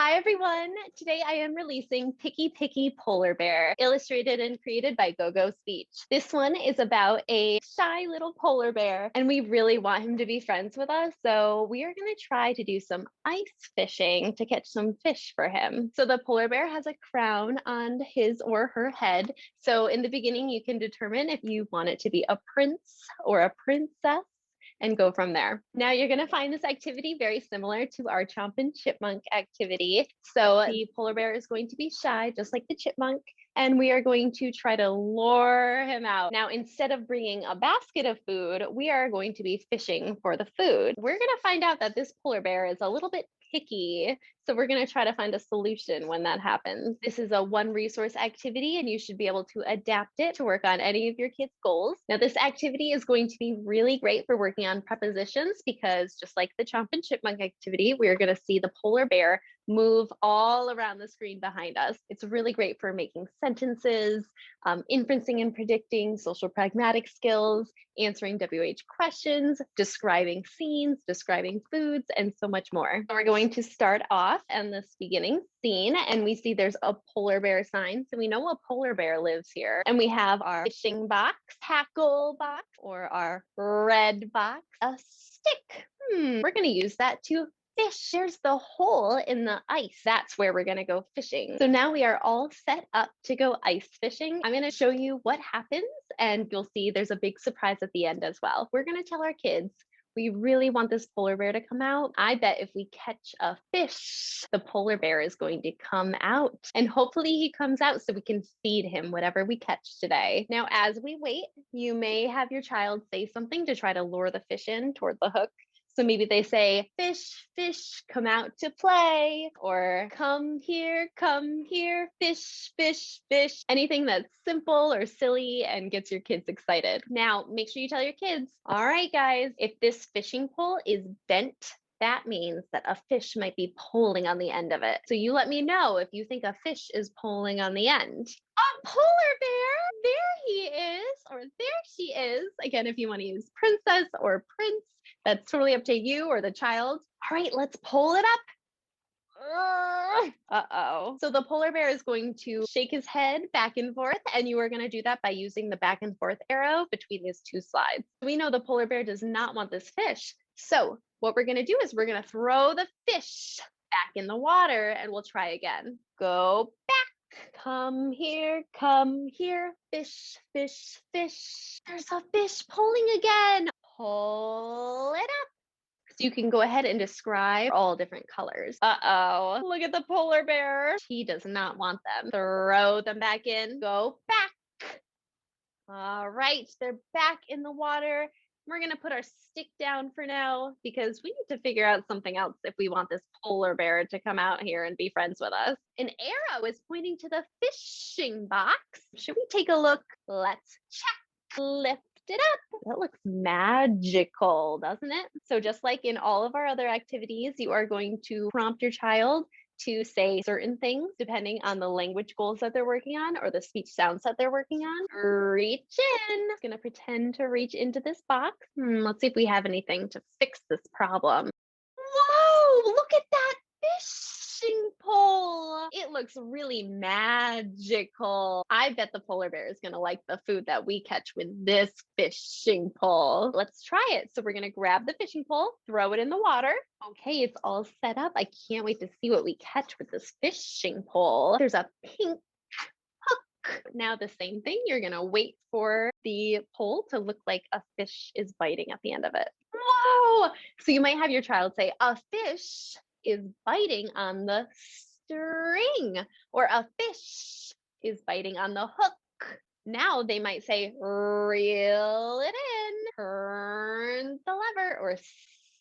Hi everyone! Today I am releasing Picky Picky Polar Bear, illustrated and created by GoGo Speech. This one is about a shy little polar bear, and we really want him to be friends with us, so we are going to try to do some ice fishing to catch some fish for him. So the polar bear has a crown on his or her head, so in the beginning you can determine if you want it to be a prince or a princess, and go from there. Now you're going to find this activity very similar to our chomp and chipmunk activity. So the polar bear is going to be shy, just like the chipmunk, and we are going to try to lure him out. Now, instead of bringing a basket of food, we are going to be fishing for the food. We're going to find out that this polar bear is a little bit picky, so we're going to try to find a solution when that happens. This is a one resource activity and you should be able to adapt it to work on any of your kids' goals. Now, this activity is going to be really great for working on prepositions because just like the chomp and chipmunk activity, we're going to see the polar bear move all around the screen behind us. It's really great for making sentences, inferencing and predicting, social pragmatic skills, answering WH questions, describing scenes, describing foods, and so much more. So we're going to start off in this beginning scene, and we see there's a polar bear sign. So we know a polar bear lives here. And we have our fishing box, tackle box, or our red box, a stick. We're going to use that to fish. There's the hole in the ice. That's where we're going to go fishing. So now we are all set up to go ice fishing. I'm going to show you what happens, and you'll see there's a big surprise at the end as well. We're going to tell our kids we really want this polar bear to come out. I bet if we catch a fish, the polar bear is going to come out. And hopefully he comes out so we can feed him whatever we catch today. Now, as we wait, you may have your child say something to try to lure the fish in toward the hook. So maybe they say, fish, fish, come out to play, or come here, fish, fish, fish. Anything that's simple or silly and gets your kids excited. Now, make sure you tell your kids, all right, guys, if this fishing pole is bent, that means that a fish might be pulling on the end of it. So you let me know if you think a fish is pulling on the end. A polar bear, there he is, or there she is. Again, if you want to use princess or prince, that's totally up to you or the child. All right, let's pull it up. Uh-oh. So the polar bear is going to shake his head back and forth, and you are going to do that by using the back and forth arrow between these two slides. We know the polar bear does not want this fish. So what we're going to do is we're going to throw the fish back in the water, and we'll try again. Go back. Come here, fish, fish, fish. There's a fish pulling again. Pull it up. So you can go ahead and describe all different colors. Uh-oh, look at the polar bear. He does not want them. Throw them back in. Go back. All right, they're back in the water. We're going to put our stick down for now because we need to figure out something else if we want this polar bear to come out here and be friends with us. An arrow is pointing to the fishing box. Should we take a look? Let's check. Lift it up. That looks magical, doesn't it? So just like in all of our other activities, you are going to prompt your child to say certain things depending on the language goals that they're working on or the speech sounds that they're working on. Reach in. I'm going to pretend to reach into this box. Let's see if we have anything to fix this problem. Whoa, look at that fishing pole. It looks really magical. I bet the polar bear is going to like the food that we catch with this fishing pole. Let's try it. So we're going to grab the fishing pole, throw it in the water. Okay, it's all set up. I can't wait to see what we catch with this fishing pole. There's a pink hook. Now the same thing, you're going to wait for the pole to look like a fish is biting at the end of it. Whoa! So you might have your child say, a fish is biting on the string, or a fish is biting on the hook. Now they might say, reel it in, turn the lever, or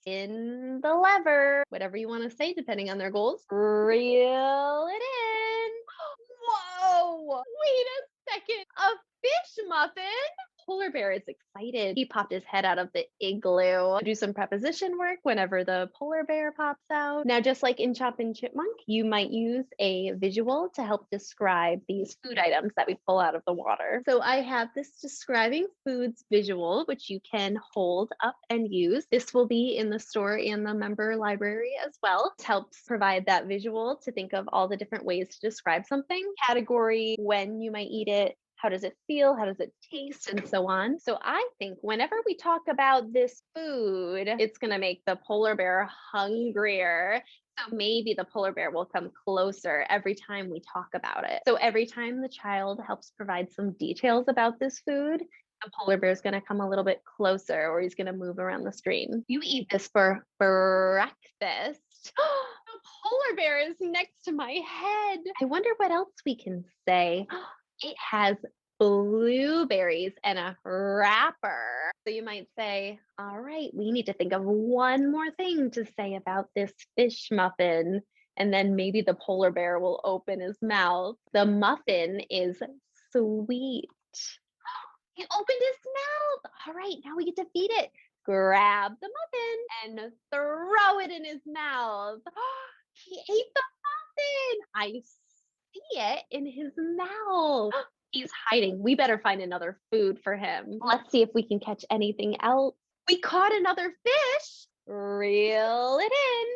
spin the lever, whatever you want to say, depending on their goals. Reel it in. Whoa, wait a second, a fish muffin? polar bear is excited. He popped his head out of the igloo. Do some preposition work whenever the polar bear pops out. Now, just like in Chop and Chipmunk, you might use a visual to help describe these food items that we pull out of the water. So I have this describing foods visual, which you can hold up and use. This will be in the store and the member library as well. It helps provide that visual to think of all the different ways to describe something, category, when you might eat it, how does it feel? How does it taste? And so on. So I think whenever we talk about this food, it's going to make the polar bear hungrier. So maybe the polar bear will come closer every time we talk about it. So every time the child helps provide some details about this food, the polar bear is going to come a little bit closer, or he's going to move around the stream. You eat this for breakfast. The polar bear is next to my head. I wonder what else we can say. It has blueberries and a wrapper. So you might say, all right, we need to think of one more thing to say about this fish muffin. And then maybe the polar bear will open his mouth. The muffin is sweet. He opened his mouth. All right, now we get to feed it. Grab the muffin and throw it in his mouth. He ate the muffin. I see it in his mouth. He's hiding. We better find another food for him. Let's see if we can catch anything else. We caught another fish. Reel it in.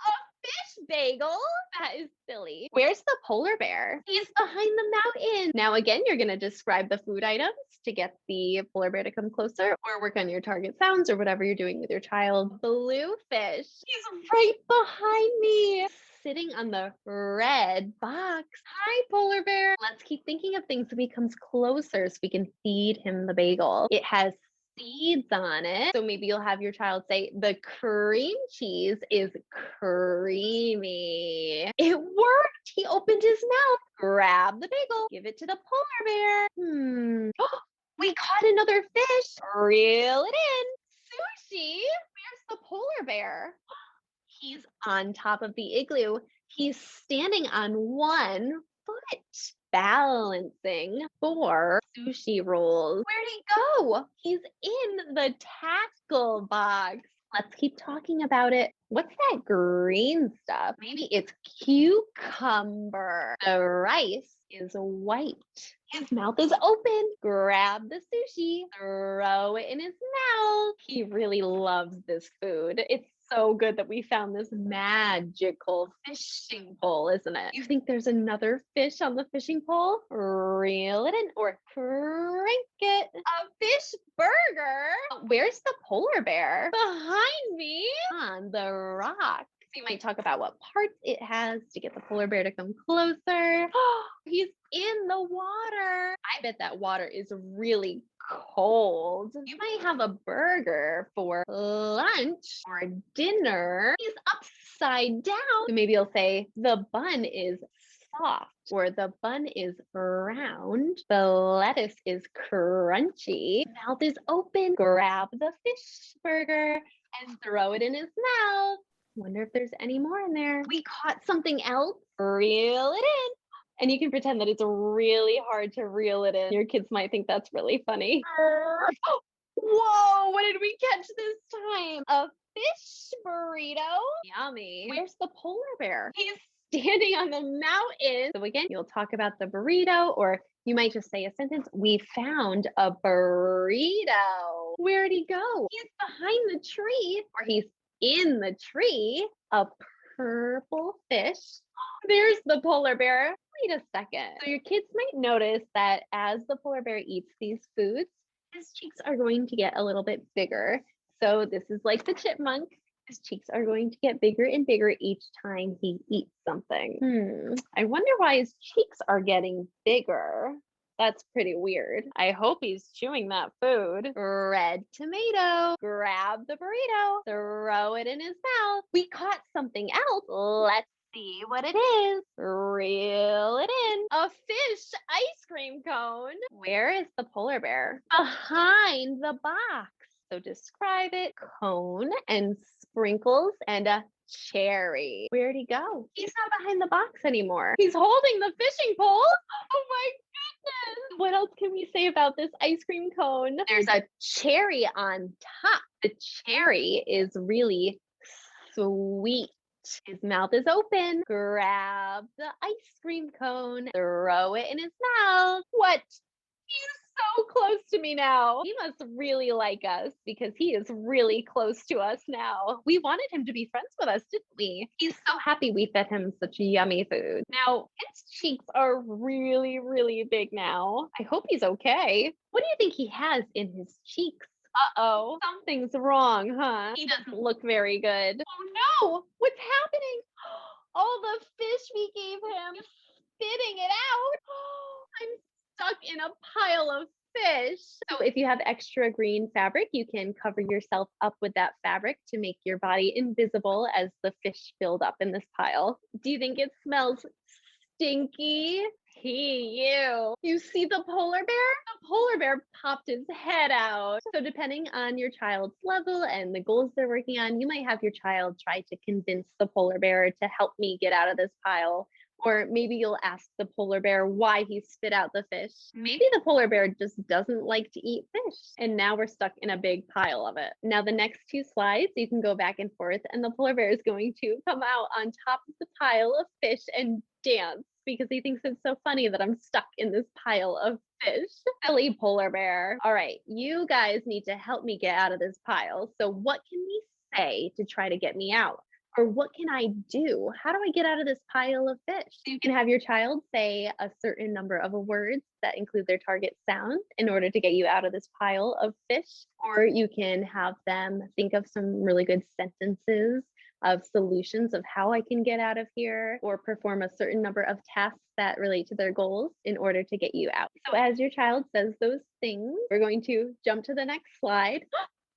A fish bagel. That is silly. Where's the polar bear? He's behind the mountain. Now again, you're going to describe the food items to get the polar bear to come closer, or work on your target sounds or whatever you're doing with your child. Bluefish. He's right behind me, sitting on the red box. Hi, polar bear. Let's keep thinking of things so he comes closer so we can feed him the bagel. It has seeds on it. So maybe you'll have your child say, the cream cheese is creamy. It worked. He opened his mouth. Grab the bagel. Give it to the polar bear. We caught another fish. Reel it in. Sushi. Where's the polar bear? He's on top of the igloo. He's standing on one foot, balancing 4 sushi rolls. Where'd he go? He's in the tackle box. Let's keep talking about it. What's that green stuff? Maybe it's cucumber. The rice is white. His mouth is open. Grab the sushi, throw it in his mouth. He really loves this food. It's so good that we found this magical fishing pole, isn't it? You think there's another fish on the fishing pole? Reel it in or crank it. A fish burger. Where's the polar bear? Behind me on the rock. You might talk about what parts it has to get the polar bear to come closer. He's in the water. I bet that water is really cold. You might have a burger for lunch or dinner. He's upside down. So maybe you'll say the bun is soft, or the bun is round. The lettuce is crunchy. Mouth is open. Grab the fish burger and throw it in his mouth. Wonder if there's any more in there. We caught something else. Reel it in. And you can pretend that it's really hard to reel it in. Your kids might think that's really funny. Whoa, what did we catch this time? A fish burrito. Yummy. Where's the polar bear? He's standing on the mountain. So again, you'll talk about the burrito, or you might just say a sentence. We found a burrito. Where'd he go? He's behind the tree, or he's in the tree. A purple fish. There's the polar bear. Wait a second. So your kids might notice that as the polar bear eats these foods, his cheeks are going to get a little bit bigger. So this is like the chipmunk. His cheeks are going to get bigger and bigger each time he eats something. I wonder why his cheeks are getting bigger. That's pretty weird. I hope he's chewing that food. Red tomato. Grab the burrito. Throw it in his mouth. We caught something else. Let's see what it is. Reel it in. A fish ice cream cone. Where is the polar bear? Behind the box. So describe it. Cone and sprinkles and a Cherry. Where'd he go? He's not behind the box anymore. He's holding the fishing pole. Oh my goodness. What else can we say about this ice cream cone? There's a cherry on top. The cherry is really sweet. His mouth is open. Grab the ice cream cone, throw it in his mouth. What? He's so close to me now. He must really like us because he is really close to us now. We wanted him to be friends with us, didn't we? He's so happy we fed him such yummy food. Now, his cheeks are really, really big now. I hope he's okay. What do you think he has in his cheeks? Uh-oh, something's wrong, huh? He doesn't look very good. Oh no, what's happening? All the fish we gave him, spitting it out. I'm stuck in a pile of fish. So if you have extra green fabric, you can cover yourself up with that fabric to make your body invisible as the fish build up in this pile. Do you think it smells stinky? You see the polar bear? The polar bear popped his head out. So depending on your child's level and the goals they're working on, you might have your child try to convince the polar bear to help me get out of this pile. Or maybe you'll ask the polar bear why he spit out the fish. Maybe the polar bear just doesn't like to eat fish. And now we're stuck in a big pile of it. Now the next two slides, you can go back and forth and the polar bear is going to come out on top of the pile of fish and dance because he thinks it's so funny that I'm stuck in this pile of fish. Silly polar bear. All right, you guys need to help me get out of this pile. So what can we say to try to get me out? Or what can I do? How do I get out of this pile of fish? You can have your child say a certain number of words that include their target sound in order to get you out of this pile of fish. Or you can have them think of some really good sentences of solutions of how I can get out of here, or perform a certain number of tasks that relate to their goals in order to get you out. So as your child says those things, we're going to jump to the next slide.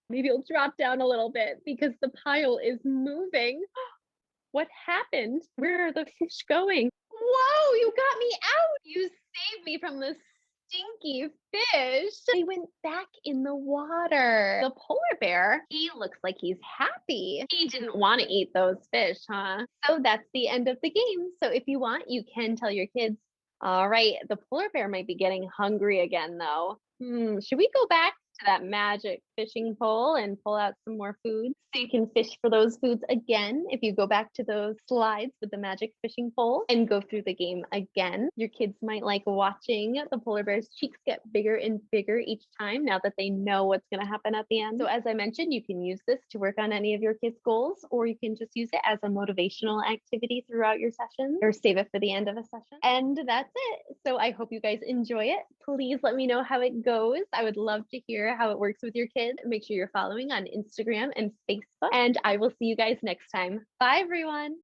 Maybe it'll drop down a little bit because the pile is moving. What happened? Where are the fish going? Whoa, you got me out. You saved me from the stinky fish. They went back in the water. The polar bear, he looks like he's happy. He didn't want to eat those fish, huh? So that's the end of the game. So if you want, you can tell your kids, all right, the polar bear might be getting hungry again though. Should we go back to that magic fishing pole and pull out some more food so you can fish for those foods again? If you go back to those slides with the magic fishing pole and go through the game again, your kids might like watching the polar bear's cheeks get bigger and bigger each time now that they know what's going to happen at the end. So as I mentioned, you can use this to work on any of your kids' goals, or you can just use it as a motivational activity throughout your session, or save it for the end of a session. And that's it. So I hope you guys enjoy it. Please let me know how it goes. I would love to hear how it works with your kids. Make sure you're following on Instagram and Facebook, and I will see you guys next time. Bye, everyone.